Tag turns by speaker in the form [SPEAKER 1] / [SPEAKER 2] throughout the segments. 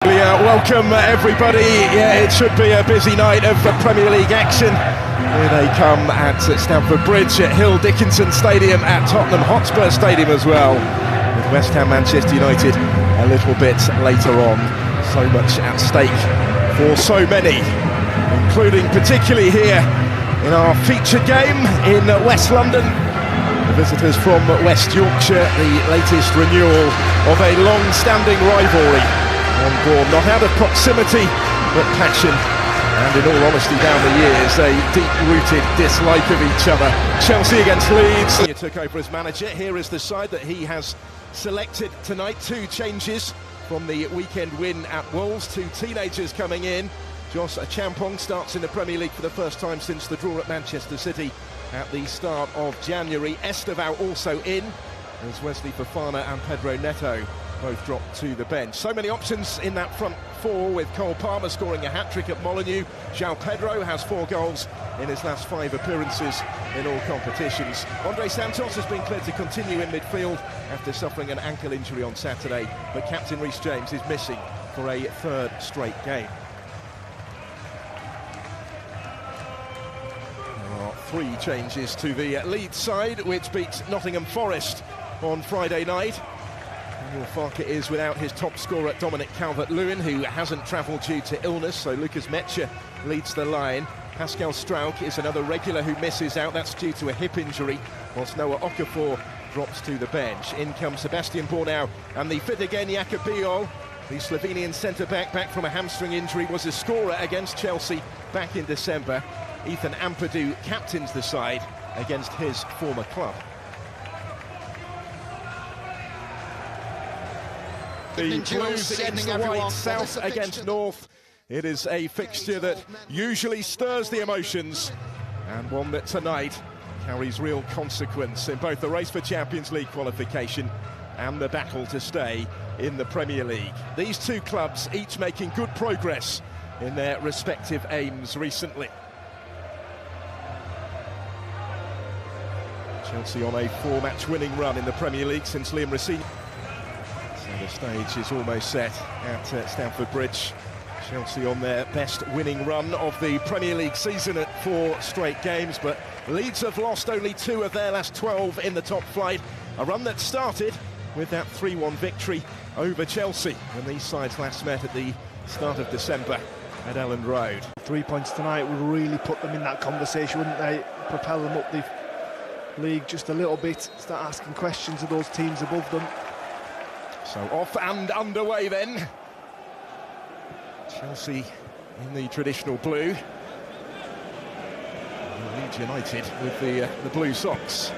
[SPEAKER 1] Welcome everybody. Yeah, it should be a busy night of Premier League action. Here they come at Stamford Bridge, at Hill Dickinson Stadium, at Tottenham Hotspur Stadium as well, with West Ham Manchester United a little bit later on. So much at stake for so many, including particularly here in our featured game in West London. The visitors from West Yorkshire, the latest renewal of a long-standing rivalry. Born not out of proximity but passion, and in all honesty down the years a deep-rooted dislike of each other. Chelsea against Leeds. He took over as manager. Here is the side that he has selected tonight. Two changes from the weekend win at Wolves. Two teenagers coming in. Jos Champong starts in the Premier League for the first time since the draw at Manchester City at the start of January. Estevao also in, as Wesley Fofana and Pedro Neto both dropped to the bench. So many options in that front four, with Cole Palmer scoring a hat-trick at Molineux. João Pedro has 4 goals in his last 5 appearances in all competitions. Andre Santos has been cleared to continue in midfield after suffering an ankle injury on Saturday, but captain Reece James is missing for a 3rd straight game. There are 3 changes to the Leeds side, which beat Nottingham Forest on Friday night. Farke is without his top scorer Dominic Calvert-Lewin, who hasn't travelled due to illness, so Lucas Metzger leads the line. Pascal Struijk is another regular who misses out, that's due to a hip injury, whilst Noah Okafor drops to the bench. In comes Sebastian Bornau and the fit again Jakub Biol, the Slovenian centre-back, back from a hamstring injury, was a scorer against Chelsea back in December. Ethan Ampadu captains the side against his former club. The Blues against the Whites, South against North. It is a fixture that usually stirs the emotions, and one that tonight carries real consequence in both the race for Champions League qualification and the battle to stay in the Premier League. These two clubs each making good progress in their respective aims recently. Chelsea on a 4-match winning run in the Premier League since Liam Racine. The stage is almost set at Stamford Bridge. Chelsea on their best winning run of the Premier League season at 4 straight games, but Leeds have lost only 2 of their last 12 in the top flight. A run that started with that 3-1 victory over Chelsea when these sides last met at the start of December at Elland Road.
[SPEAKER 2] 3 points tonight would really put them in that conversation, wouldn't they? Propel them up the league just a little bit, start asking questions of those teams above them.
[SPEAKER 1] So off and underway then. Chelsea in the traditional blue. And Leeds United with the blue socks.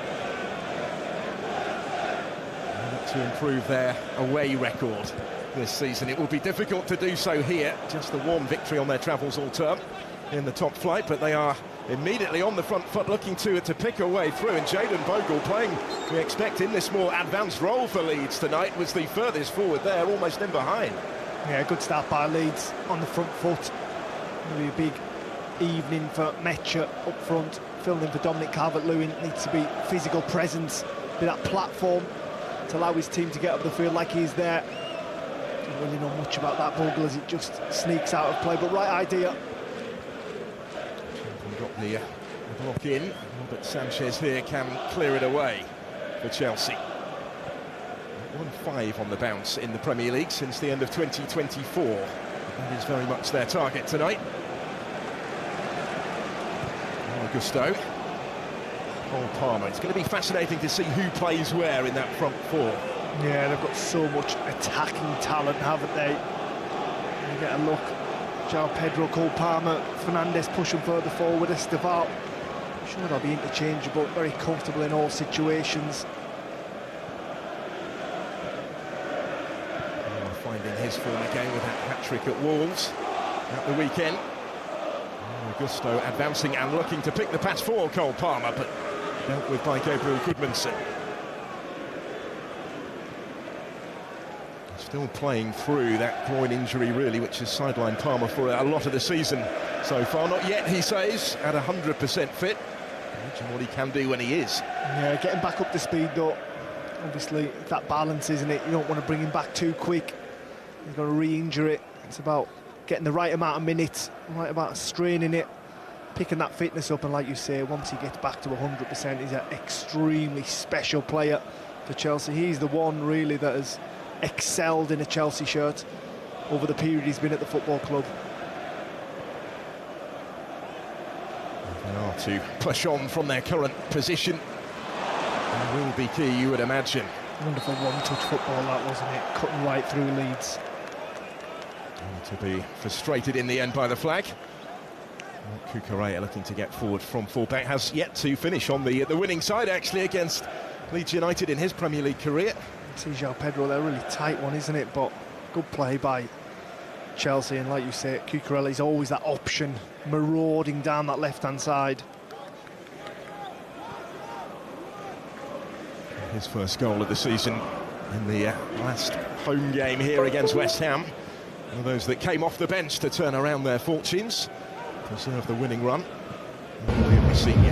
[SPEAKER 1] And to improve their away record this season. It will be difficult to do so here. Just the 1 victory on their travels all term in the top flight, but they are immediately on the front foot, looking to pick a way through. And Jayden Bogle playing, we expect, in this more advanced role for Leeds tonight, was the furthest forward there, almost in behind.
[SPEAKER 2] Yeah, good start by Leeds on the front foot. Maybe a big evening for Metzger up front, filling in for Dominic Calvert-Lewin. Needs to be physical presence, be that platform to allow his team to get up the field like he's there. Don't really know much about that Bogle as it just sneaks out of play, but right idea.
[SPEAKER 1] Got the block in, but Sanchez here can clear it away for Chelsea. 1-5 on the bounce in the Premier League since the end of 2024. That is very much their target tonight. Augusto, Cole Palmer. It's going to be fascinating to see who plays where in that front four.
[SPEAKER 2] Yeah, they've got so much attacking talent, haven't they? You get a look. João Pedro, Cole Palmer, Fernandes pushing further forward, Estevao. I'm sure they'll be interchangeable, very comfortable in all situations.
[SPEAKER 1] Finding his form again with that hat-trick at Wolves at the weekend. Augusto advancing and looking to pick the pass for Cole Palmer, but dealt with by Gabriel Goodmanson. Still playing through that groin injury, really, which has sidelined Palmer for a lot of the season so far. Not yet, he says, at 100% fit. Imagine what he can do when he is.
[SPEAKER 2] Yeah, getting back up to speed, though. Obviously, that balance, isn't it? You don't want to bring him back too quick. He's got to re-injure it. It's about getting the right amount of minutes, right about straining it, picking that fitness up, and like you say, once he gets back to 100%, he's an extremely special player for Chelsea. He's the one really that has excelled in a Chelsea shirt over the period he's been at the football club.
[SPEAKER 1] They are to push on from their current position. It will be key, you would imagine.
[SPEAKER 2] Wonderful one-touch football that, wasn't it? Cutting right through Leeds.
[SPEAKER 1] To be frustrated in the end by the flag. Cucurella looking to get forward from fullback, has yet to finish on the winning side actually against Leeds United in his Premier League career.
[SPEAKER 2] João Pedro, they're a really tight one, isn't it? But good play by Chelsea, and like you say, Cucurella is always that option, marauding down that left-hand side.
[SPEAKER 1] His first goal of the season in the last home game here against West Ham. One of those that came off the bench to turn around their fortunes, preserve the winning run. We've seen it.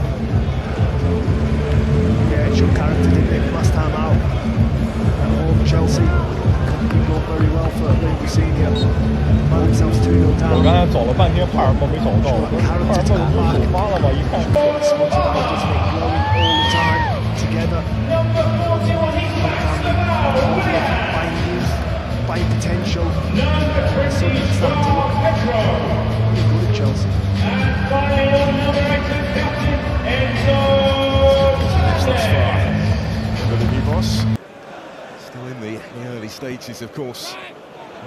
[SPEAKER 2] Yeah, it showed character, didn't it, last time out. At home, Chelsea did go very well for Leeds Senior. Found themselves 2-0 down.
[SPEAKER 3] 我刚才走了半天，帕尔默没走到，帕尔默就首发了嘛，一看。
[SPEAKER 2] It's motivated, doesn't it? Growing all the time together. By potential, suddenly starting to look really good at Chelsea.
[SPEAKER 1] For the new boss, still in the early stages, of course,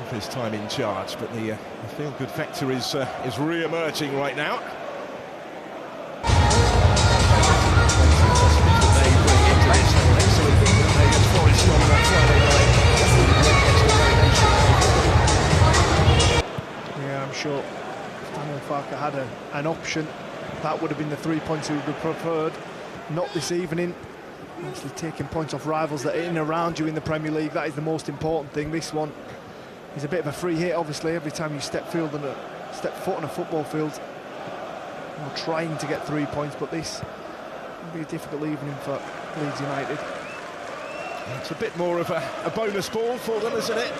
[SPEAKER 1] of his time in charge, but the feel-good factor is re-emerging right now.
[SPEAKER 2] Yeah, I'm sure if Daniel Farke had an option, that would have been the 3 points he would have preferred. Not this evening. Actually taking points off rivals that are in and around you in the Premier League, that is the most important thing. This one is a bit of a free hit, obviously. Every time you step foot on a football field, you're trying to get 3 points, but this will be a difficult evening for Leeds United.
[SPEAKER 1] It's a bit more of a bonus ball for them, isn't it?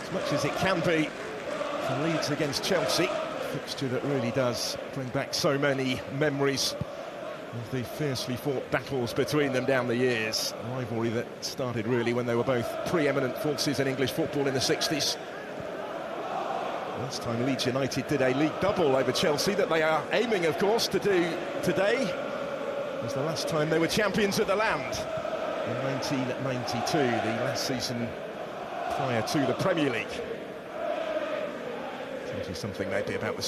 [SPEAKER 1] As much as it can be for Leeds against Chelsea. A fixture that really does bring back so many memories of the fiercely fought battles between them down the years. A rivalry that started really when they were both pre-eminent forces in English football in the 60s. Last time Leeds United did a league double over Chelsea, that they are aiming, of course, to do today, was the last time they were champions of the land in 1992, the last season prior to the Premier League. Tells you something maybe about the